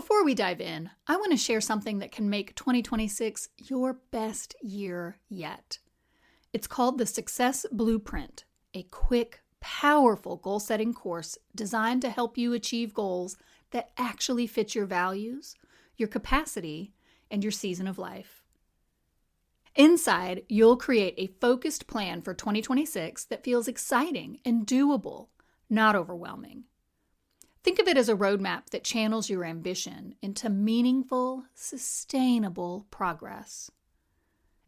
Before we dive in, I want to share something that can make 2026 your best year yet. It's called the Success Blueprint, a quick, powerful goal-setting course designed to help you achieve goals that actually fit your values, your capacity, and your season of life. Inside, you'll create a focused plan for 2026 that feels exciting and doable, not overwhelming. Think of it as a roadmap that channels your ambition into meaningful, sustainable progress.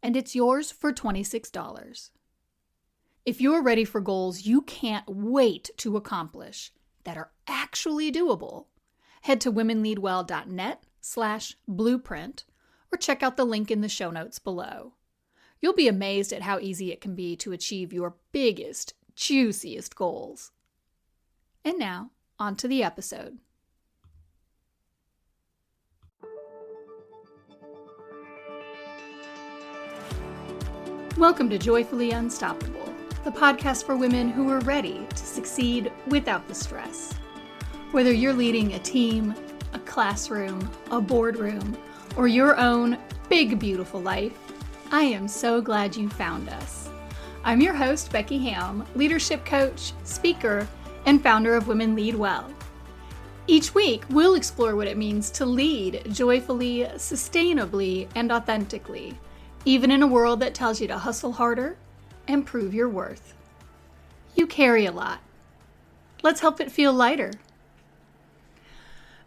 And it's yours for $26. If you're ready for goals you can't wait to accomplish that are actually doable, head to womenleadwell.net/blueprint or check out the link in the show notes below. You'll be amazed at how easy it can be to achieve your biggest, juiciest goals. And now, on to the episode. Welcome to Joyfully Unstoppable, the podcast for women who are ready to succeed without the stress. Whether you're leading a team, a classroom, a boardroom, or your own big, beautiful life, I am so glad you found us. I'm your host, Becky Hamm, leadership coach, speaker, and founder of Women Lead Well. Each week, we'll explore what it means to lead joyfully, sustainably, and authentically, even in a world that tells you to hustle harder and prove your worth. You carry a lot. Let's help it feel lighter.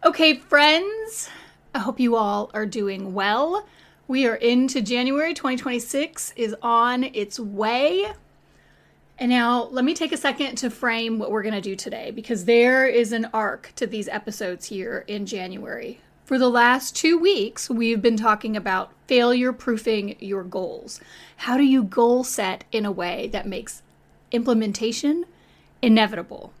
Okay, friends, I hope you all are doing well. We are into January. 2026 is on its way. And now let me take a second to frame what we're going to do today, because there is an arc to these episodes here in January. For the last 2 weeks, we've been talking about failure-proofing your goals. How do you goal set in a way that makes implementation inevitable?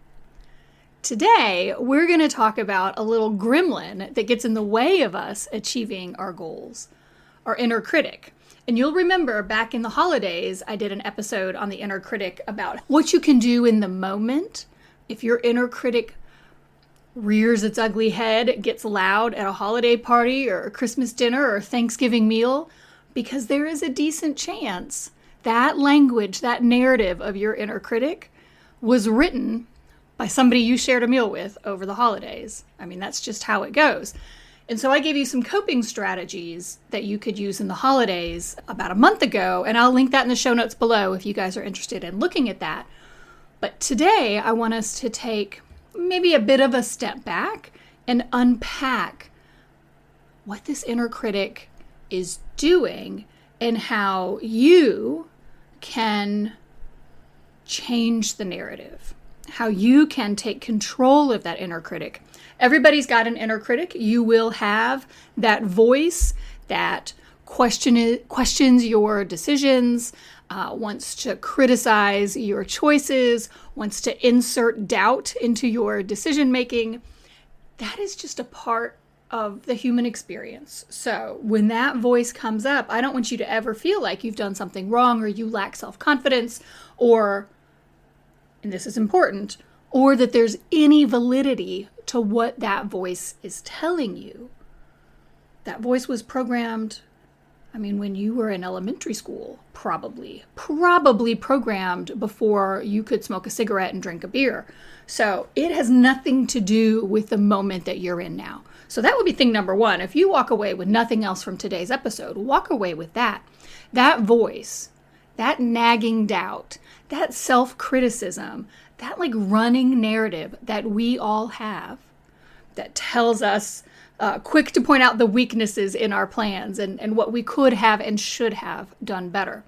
Today, we're going to talk about a little gremlin that gets in the way of us achieving our goals, our inner critic. And you'll remember back in the holidays, I did an episode on the inner critic about what you can do in the moment if your inner critic rears its ugly head, gets loud at a holiday party or a Christmas dinner or Thanksgiving meal, because there is a decent chance that language, that narrative of your inner critic was written by somebody you shared a meal with over the holidays. I mean, that's just how it goes. And so I gave you some coping strategies that you could use in the holidays about a month ago, and I'll link that in the show notes below if you guys are interested in looking at that. But today I want us to take maybe a bit of a step back and unpack what this inner critic is doing and how you can change the narrative, how you can take control of that inner critic. Everybody's got an inner critic. You will have that voice that questions your decisions, wants to criticize your choices, wants to insert doubt into your decision making. That is just a part of the human experience. So when that voice comes up, I don't want you to ever feel like you've done something wrong or you lack self-confidence or, and this is important, or that there's any validity to what that voice is telling you. That voice was programmed, when you were in elementary school, probably programmed before you could smoke a cigarette and drink a beer. So it has nothing to do with the moment that you're in now. So that would be thing number one. If you walk away with nothing else from today's episode, walk away with that. That voice, that nagging doubt, that self-criticism, that running narrative that we all have that tells us, quick to point out the weaknesses in our plans and what we could have and should have done better.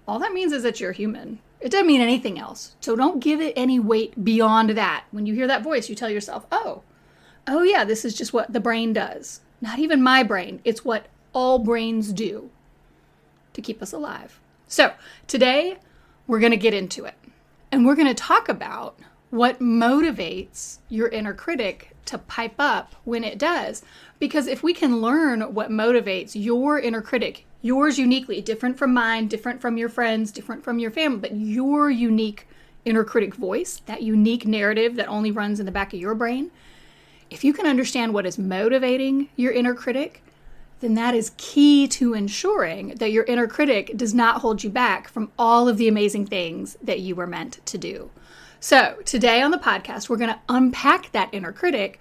All that means is that you're human. It doesn't mean anything else. So don't give it any weight beyond that. When you hear that voice, you tell yourself, oh yeah, this is just what the brain does. Not even my brain. It's what all brains do to keep us alive. So today we're going to get into it. And we're going to talk about what motivates your inner critic to pipe up when it does. Because if we can learn what motivates your inner critic, yours uniquely, different from mine, different from your friends, different from your family, but your unique inner critic voice, that unique narrative that only runs in the back of your brain, If you can understand what is motivating your inner critic, then that is key to ensuring that your inner critic does not hold you back from all of the amazing things that you were meant to do. So today on the podcast, we're going to unpack that inner critic,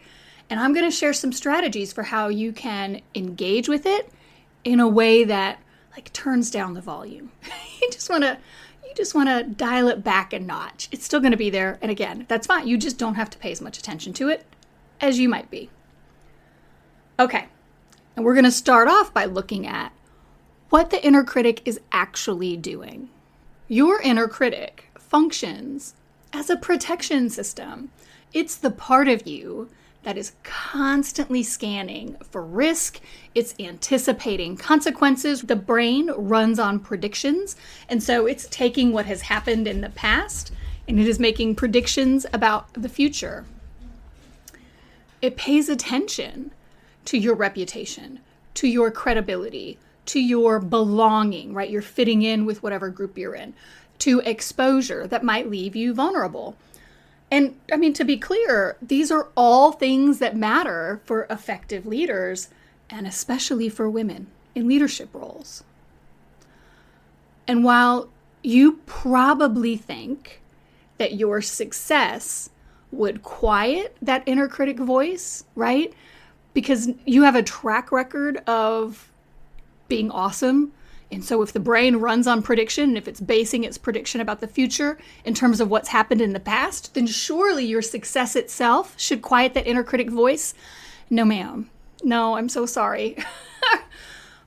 and I'm going to share some strategies for how you can engage with it in a way that turns down the volume. You just want to dial it back a notch. It's still going to be there. And again, that's fine. You just don't have to pay as much attention to it as you might be. Okay. And we're going to start off by looking at what the inner critic is actually doing. Your inner critic functions as a protection system. It's the part of you that is constantly scanning for risk. It's anticipating consequences. The brain runs on predictions. And so it's taking what has happened in the past and it is making predictions about the future. It pays attention to your reputation, to your credibility, to your belonging, right? You're fitting in with whatever group you're in, to exposure that might leave you vulnerable. And to be clear, these are all things that matter for effective leaders, and especially for women in leadership roles. And while you probably think that your success would quiet that inner critic voice, right? Because you have a track record of being awesome. And so if the brain runs on prediction, and if it's basing its prediction about the future in terms of what's happened in the past, then surely your success itself should quiet that inner critic voice. No, ma'am. No, I'm so sorry.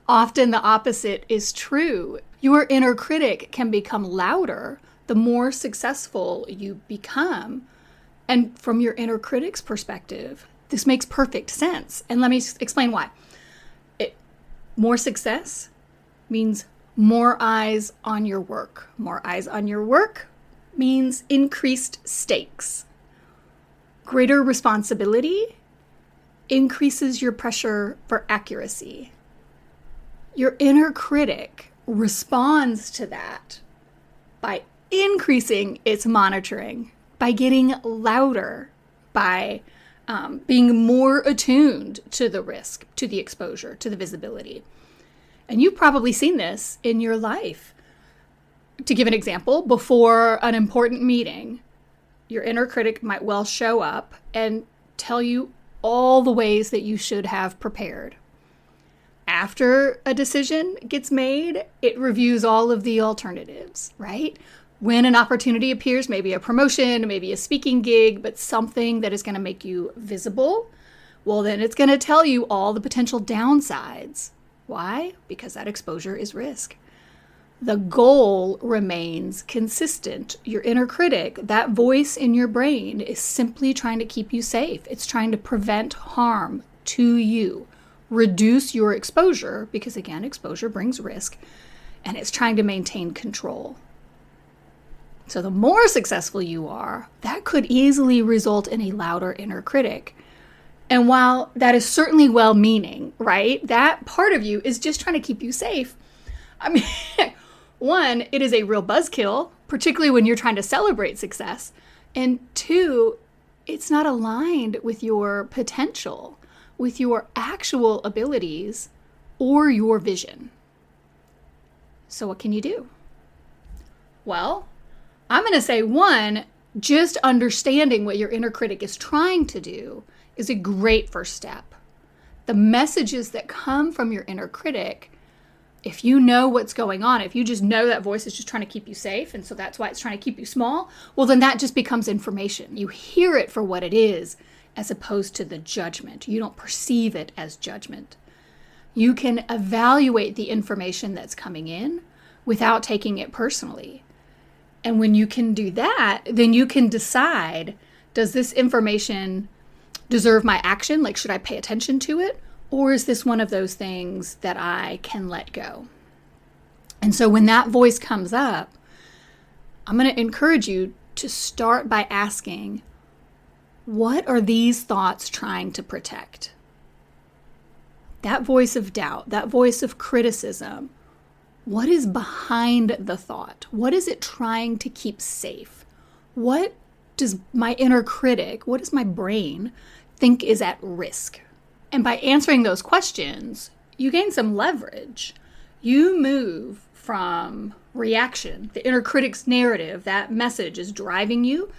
Often the opposite is true. Your inner critic can become louder the more successful you become. And from your inner critic's perspective, this makes perfect sense. And let me explain why. More success means more eyes on your work. More eyes on your work means increased stakes. Greater responsibility increases your pressure for accuracy. Your inner critic responds to that by increasing its monitoring, by getting louder, by being more attuned to the risk, to the exposure, to the visibility. And you've probably seen this in your life. To give an example, before an important meeting, your inner critic might well show up and tell you all the ways that you should have prepared. After a decision gets made, it reviews all of the alternatives, right? When an opportunity appears, maybe a promotion, maybe a speaking gig, but something that is going to make you visible, well, then it's going to tell you all the potential downsides. Why? Because that exposure is risk. The goal remains consistent. Your inner critic, that voice in your brain, is simply trying to keep you safe. It's trying to prevent harm to you, reduce your exposure, because again, exposure brings risk, and it's trying to maintain control. So the more successful you are, that could easily result in a louder inner critic. And while that is certainly well-meaning, right, that part of you is just trying to keep you safe. One, it is a real buzzkill, particularly when you're trying to celebrate success. And two, it's not aligned with your potential, with your actual abilities or your vision. So what can you do? Well, I'm going to say one, just understanding what your inner critic is trying to do is a great first step. The messages that come from your inner critic, if you know what's going on, if you just know that voice is just trying to keep you safe, and so that's why it's trying to keep you small, well, then that just becomes information. You hear it for what it is, as opposed to the judgment. You don't perceive it as judgment. You can evaluate the information that's coming in without taking it personally. And when you can do that, then you can decide, does this information deserve my action? Like, should I pay attention to it? Or is this one of those things that I can let go? And so when that voice comes up, I'm going to encourage you to start by asking, what are these thoughts trying to protect? That voice of doubt, that voice of criticism, what is behind the thought? What is it trying to keep safe? What does my inner critic, what does my brain think is at risk? And by answering those questions, you gain some leverage. You move from reaction, the inner critic's narrative, that message is driving you.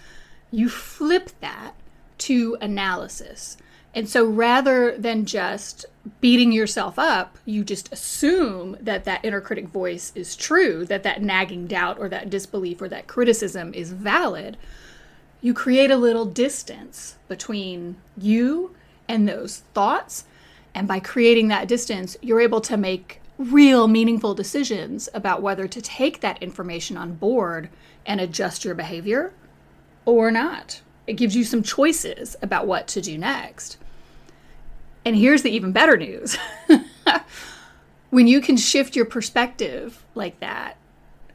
You flip that to analysis. And so rather than just beating yourself up, you just assume that that inner critic voice is true, that that nagging doubt or that disbelief or that criticism is valid. You create a little distance between you and those thoughts. And by creating that distance, you're able to make real meaningful decisions about whether to take that information on board and adjust your behavior or not. It gives you some choices about what to do next. And here's the even better news. When you can shift your perspective like that,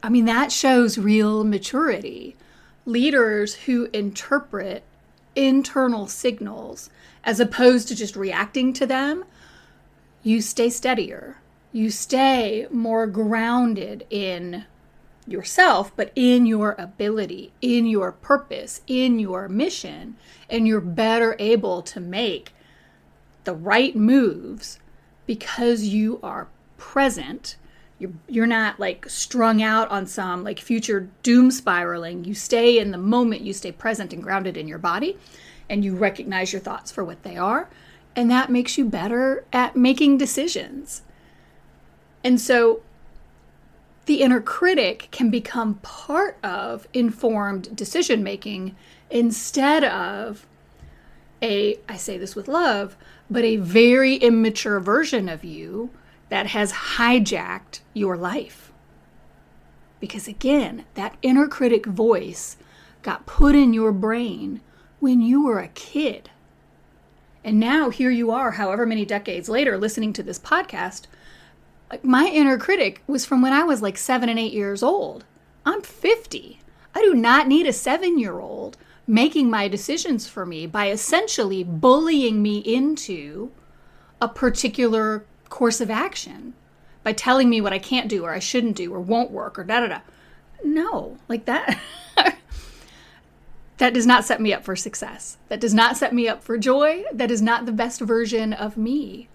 that shows real maturity. Leaders who interpret internal signals as opposed to just reacting to them, you stay steadier. You stay more grounded in yourself, but in your ability, in your purpose, in your mission, and you're better able to make the right moves because you are present. You're not like strung out on some like future doom spiraling. You stay in the moment, you stay present and grounded in your body, and you recognize your thoughts for what they are. And that makes you better at making decisions. And so the inner critic can become part of informed decision making instead of I say this with love, but a very immature version of you that has hijacked your life. Because again, that inner critic voice got put in your brain when you were a kid. And now here you are, however many decades later, listening to this podcast. Like my inner critic was from when I was like 7 and 8 years old. I'm 50. I do not need a 7-year-old making my decisions for me by essentially bullying me into a particular course of action, by telling me what I can't do or I shouldn't do or won't work or da-da-da. No, like that. That does not set me up for success. That does not set me up for joy. That is not the best version of me.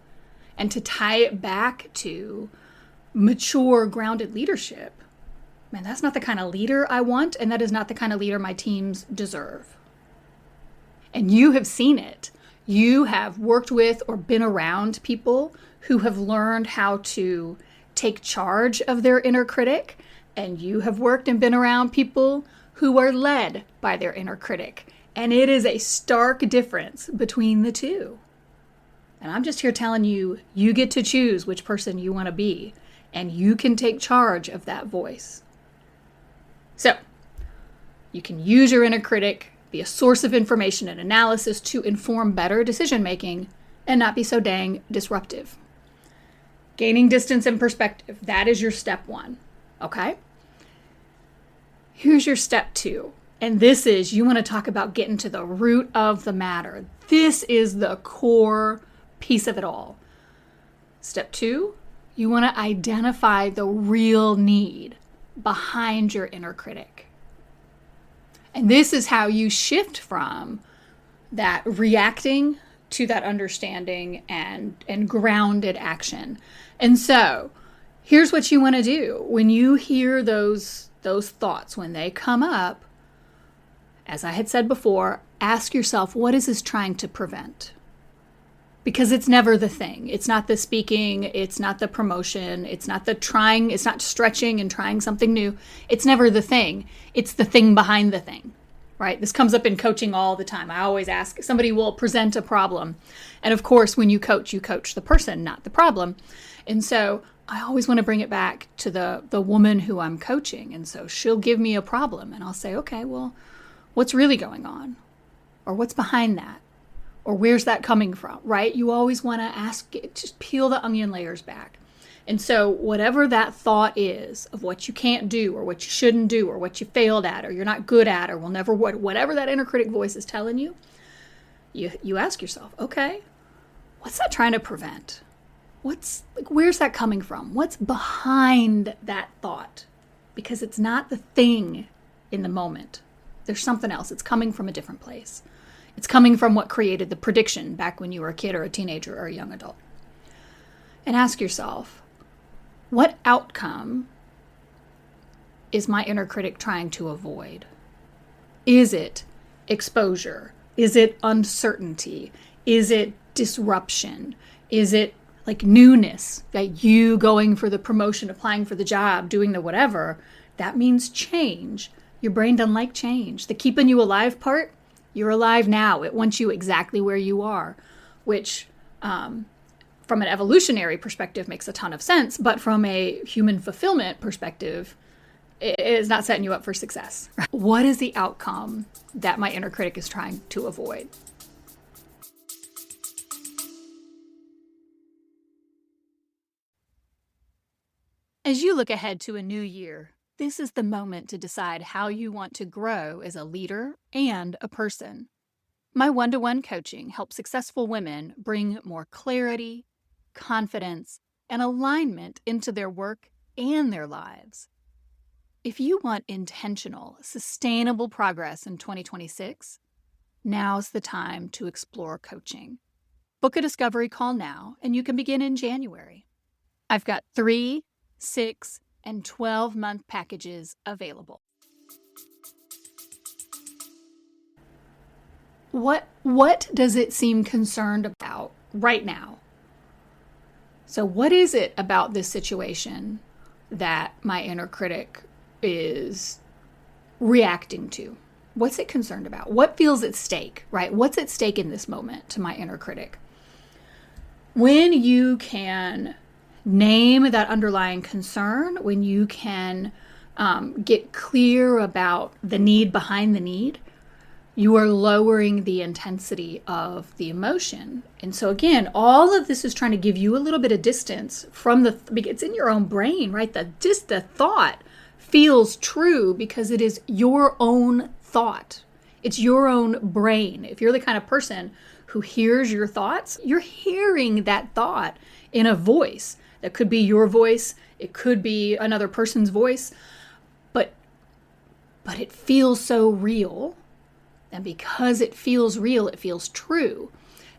And to tie it back to mature, grounded leadership, man, that's not the kind of leader I want, and that is not the kind of leader my teams deserve. And you have seen it. You have worked with or been around people who have learned how to take charge of their inner critic, and you have worked and been around people who are led by their inner critic. And it is a stark difference between the two. And I'm just here telling you, you get to choose which person you want to be, and you can take charge of that voice. So, you can use your inner critic, be a source of information and analysis to inform better decision making and not be so dang disruptive. Gaining distance and perspective, that is your step 1, okay? Here's your step 2. And this is, you want to talk about getting to the root of the matter. This is the core piece of it all. Step 2, you want to identify the real need behind your inner critic. And this is how you shift from that reacting to that understanding and grounded action. And so here's what you want to do. When you hear those thoughts, when they come up, as I had said before, ask yourself, what is this trying to prevent? Because it's never the thing. It's not the speaking. It's not the promotion. It's not the trying. It's not stretching and trying something new. It's never the thing. It's the thing behind the thing, right? This comes up in coaching all the time. I always ask, somebody will present a problem. And of course, when you coach the person, not the problem. And so I always want to bring it back to the woman who I'm coaching. And so she'll give me a problem and I'll say, okay, well, what's really going on? Or what's behind that? Or where's that coming from, right? You always want to ask it, just peel the onion layers back. And so whatever that thought is of what you can't do or what you shouldn't do or what you failed at or you're not good at or will never, whatever that inner critic voice is telling you, you ask yourself, okay, what's that trying to prevent? Where's that coming from? What's behind that thought? Because it's not the thing in the moment. There's something else. It's coming from a different place. It's coming from what created the prediction back when you were a kid or a teenager or a young adult. And ask yourself, what outcome is my inner critic trying to avoid? Is it exposure? Is it uncertainty? Is it disruption? Is it like newness? Like you going for the promotion, applying for the job, doing the whatever? That means change. Your brain doesn't like change. The keeping you alive part, you're alive now. It wants you exactly where you are, which from an evolutionary perspective makes a ton of sense. But from a human fulfillment perspective, it is not setting you up for success. What is the outcome that my inner critic is trying to avoid? As you look ahead to a new year, this is the moment to decide how you want to grow as a leader and a person. My one-to-one coaching helps successful women bring more clarity, confidence, and alignment into their work and their lives. If you want intentional, sustainable progress in 2026, now's the time to explore coaching. Book a discovery call now, and you can begin in January. I've got 3, 6, and 12-month packages available. What does it seem concerned about right now? So what is it about this situation that my inner critic is reacting to? What's it concerned about? What feels at stake, right? What's at stake in this moment to my inner critic? When you can name that underlying concern, when you can get clear about the need behind the need, you are lowering the intensity of the emotion. And so again, all of this is trying to give you a little bit of distance from it's in your own brain, right? The thought feels true because it is your own thought. It's your own brain. If you're the kind of person who hears your thoughts, you're hearing that thought in a voice. That could be your voice. It could be another person's voice. But it feels so real. And because it feels real, it feels true.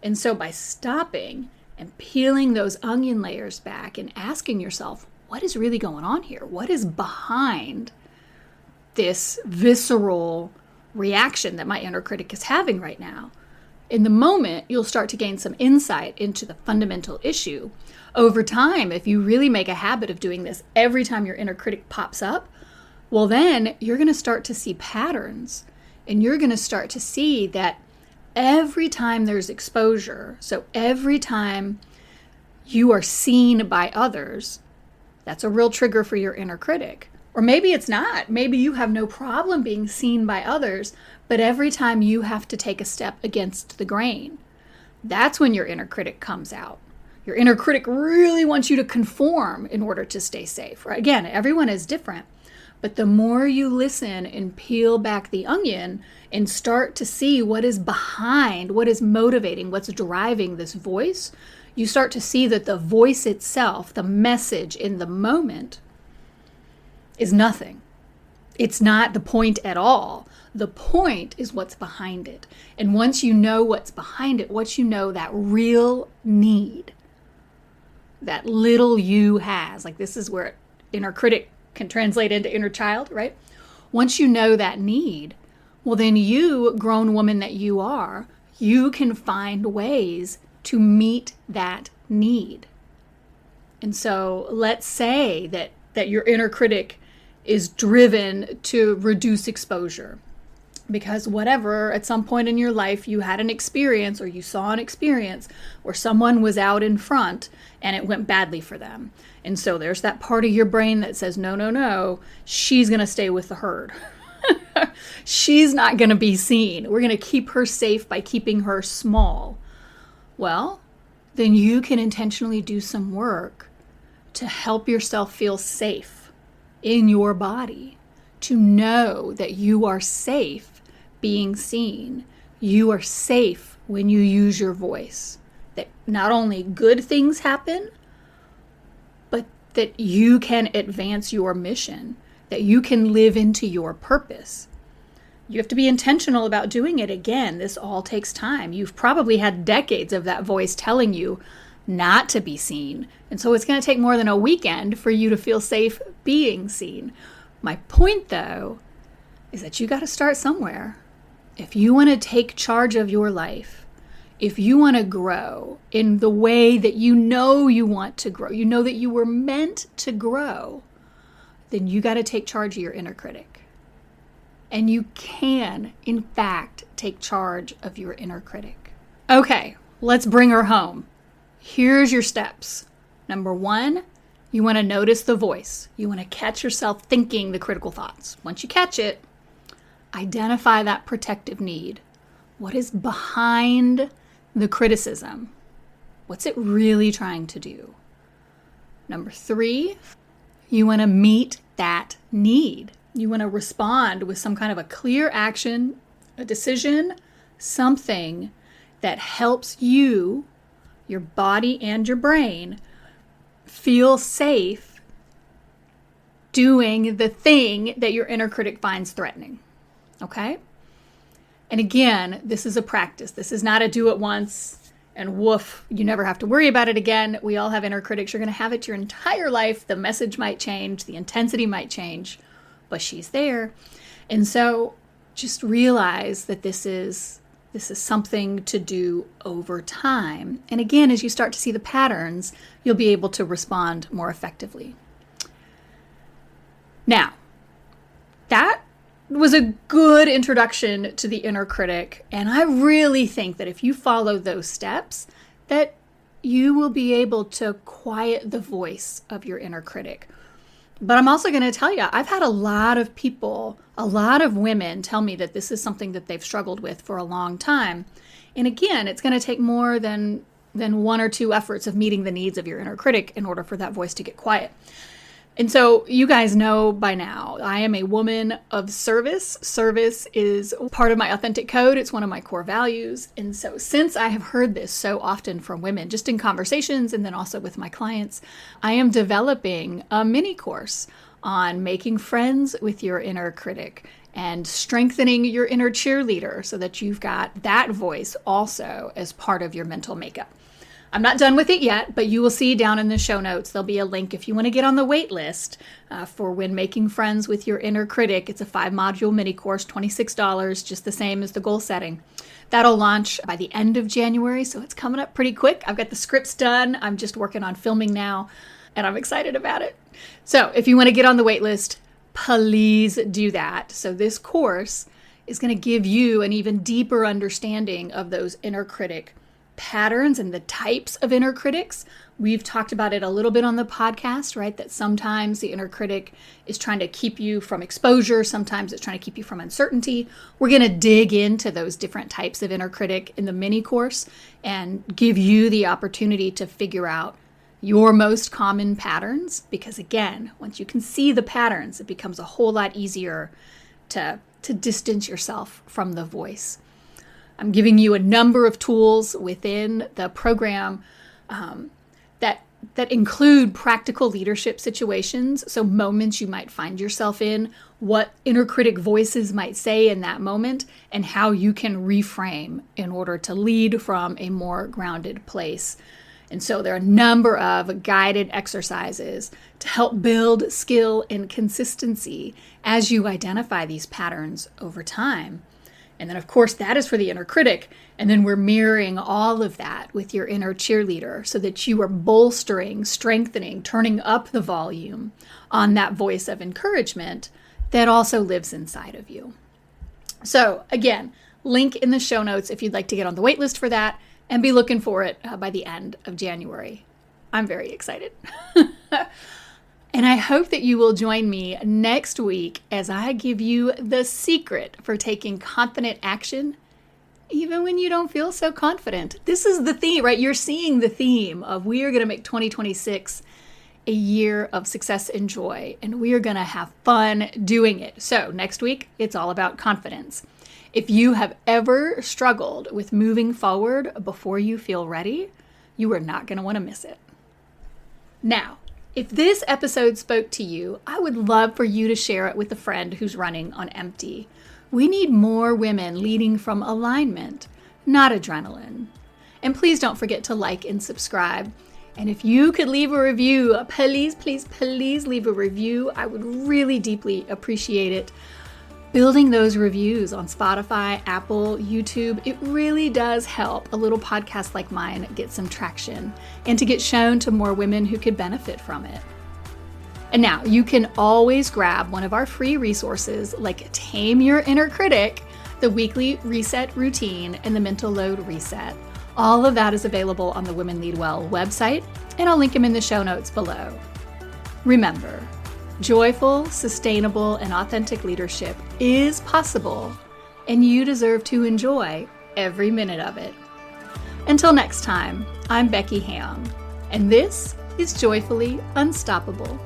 And so by stopping and peeling those onion layers back and asking yourself, what is really going on here? What is behind this visceral reaction that my inner critic is having right now? In the moment, you'll start to gain some insight into the fundamental issue. Over time, if you really make a habit of doing this every time your inner critic pops up, well, then you're going to start to see patterns. And you're going to start to see that every time there's exposure, so every time you are seen by others, that's a real trigger for your inner critic. Or maybe it's not. Maybe you have no problem being seen by others, but every time you have to take a step against the grain, that's when your inner critic comes out. Your inner critic really wants you to conform in order to stay safe. Right? Again, everyone is different. But the more you listen and peel back the onion and start to see what is behind, what is motivating, what's driving this voice, you start to see that the voice itself, the message in the moment, is nothing. It's not the point at all. The point is what's behind it. And once you know what's behind it, once you know that real need that little you has, like this is where inner critic can translate into inner child, right? Once you know that need, well, then you, grown woman that you are, you can find ways to meet that need. And so let's say that your inner critic is driven to reduce exposure because whatever, at some point in your life, you had an experience or you saw an experience where someone was out in front and it went badly for them. And so there's that part of your brain that says, no, she's going to stay with the herd. She's not going to be seen. We're going to keep her safe by keeping her small. Well, then you can intentionally do some work to help yourself feel safe in your body, to know that you are safe being seen. You are safe when you use your voice. That not only good things happen, but that you can advance your mission, that you can live into your purpose. You have to be intentional about doing it. Again, this all takes time. You've probably had decades of that voice telling you not to be seen. And so it's going to take more than a weekend for you to feel safe being seen. My point, though, is that you got to start somewhere. If you want to take charge of your life, if you want to grow in the way that you know you want to grow, you know that you were meant to grow, then you got to take charge of your inner critic. And you can, in fact, take charge of your inner critic. Okay, let's bring her home. Here's your steps. Number 1, you want to notice the voice. You want to catch yourself thinking the critical thoughts. Once you catch it, identify that protective need. What is behind the criticism? What's it really trying to do? Number 3, you want to meet that need. You want to respond with some kind of a clear action, a decision, something that helps you, your body and your brain, feel safe doing the thing that your inner critic finds threatening. Okay? And again, this is a practice. This is not a do it once and woof, you never have to worry about it again. We all have inner critics. You're going to have it your entire life. The message might change, the intensity might change, but she's there. And so just realize that this is something to do over time. And again, as you start to see the patterns, you'll be able to respond more effectively. Now, that was a good introduction to the inner critic. And I really think that if you follow those steps, that you will be able to quiet the voice of your inner critic. But I'm also going to tell you, I've had a lot of people, a lot of women tell me that this is something that they've struggled with for a long time. And again, it's going to take more than 1 or 2 efforts of meeting the needs of your inner critic in order for that voice to get quiet. And so you guys know by now, I am a woman of service. Service is part of my authentic code. It's one of my core values. And so since I have heard this so often from women, just in conversations and then also with my clients, I am developing a mini course on making friends with your inner critic and strengthening your inner cheerleader so that you've got that voice also as part of your mental makeup. I'm not done with it yet, but you will see down in the show notes, there'll be a link if you want to get on the wait list for when making friends with your inner critic. It's a 5-module mini course, $26, just the same as the goal setting. That'll launch by the end of January, so it's coming up pretty quick. I've got the scripts done. I'm just working on filming now, and I'm excited about it. So if you want to get on the wait list, please do that. So this course is going to give you an even deeper understanding of those inner critic patterns and the types of inner critics. We've talked about it a little bit on the podcast, right? That sometimes the inner critic is trying to keep you from exposure. Sometimes it's trying to keep you from uncertainty. We're going to dig into those different types of inner critic in the mini course and give you the opportunity to figure out your most common patterns. Because again, once you can see the patterns, it becomes a whole lot easier to distance yourself from the voice. I'm giving you a number of tools within the program that include practical leadership situations. So moments you might find yourself in, what inner critic voices might say in that moment, and how you can reframe in order to lead from a more grounded place. And so there are a number of guided exercises to help build skill and consistency as you identify these patterns over time. And then, of course, that is for the inner critic. And then we're mirroring all of that with your inner cheerleader so that you are bolstering, strengthening, turning up the volume on that voice of encouragement that also lives inside of you. So again, link in the show notes if you'd like to get on the wait list for that and be looking for it by the end of January. I'm very excited. And I hope that you will join me next week as I give you the secret for taking confident action, even when you don't feel so confident. This is the theme, right? You're seeing the theme of we are going to make 2026 a year of success and joy, and we are going to have fun doing it. So next week, it's all about confidence. If you have ever struggled with moving forward before you feel ready, you are not going to want to miss it. Now, if this episode spoke to you, I would love for you to share it with a friend who's running on empty. We need more women leading from alignment, not adrenaline. And please don't forget to like and subscribe. And if you could leave a review, please, please, please leave a review. I would really deeply appreciate it. Building those reviews on Spotify, Apple, YouTube, it really does help a little podcast like mine get some traction and to get shown to more women who could benefit from it. And now you can always grab one of our free resources like Tame Your Inner Critic, the weekly reset routine, and the mental load reset. All of that is available on the Women Lead Well website, and I'll link them in the show notes below. Remember, joyful, sustainable, and authentic leadership is possible, and you deserve to enjoy every minute of it. Until next time, I'm Becky Hamm, and this is Joyfully Unstoppable.